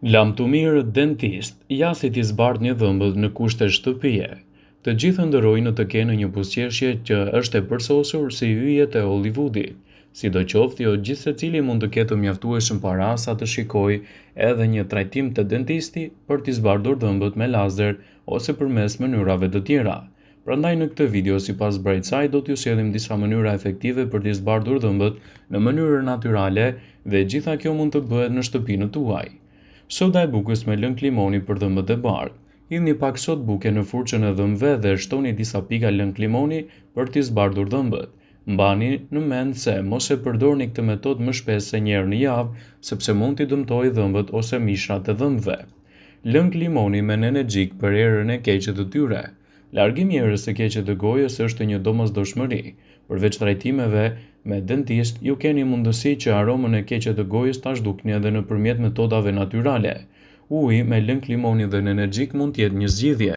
Lam të mirë dentist, jasit i zbardh një dhëmbët në kushte shtëpie. Të gjithë ndërrojnë të kenë një buzëqeshje që është e përsosur si yjet e Hollywoodit. Sidoqoftë, jo gjithë secili mund të ketë të mjaftueshëm para sa të shikojë edhe një trajtim te dentisti për t'i zbardhur dhëmbët me lazer ose përmes mënyrave të tjera. Prandaj në këtë video sipas Brightside do t'ju sjellim disa mënyra efektive për t'i zbardhur dhëmbët në mënyrë natyrale dhe gjitha kjo mund të bëhet në shtëpinë tuaj. Soda e bukës me lëng limoni për dhëmbët e bardhë. Hidhni pak sodë buke në furçën e dhëmbëve dhe shtoni disa pika lëng limoni për t'i zbardhur dhëmbët. Mbani në mend se mos e përdorni këtë metodë më shpesh se një herë në javë, sepse mund t'i dëmtojë dhëmbët ose mishrat e dhëmbëve. Lëng limoni me nenë xhik për erën e keqe të tyre. Largimi i erës së keqe të gojës është një domosdoshmëri. Përveç trajtimeve me dentist, ju keni mundësi që aromën e keqe të gojës ta zhdukni edhe nëpërmjet metodave natyrale. Uji me lëng limoni dhe nenë xhik mund të jetë një zgjidhje.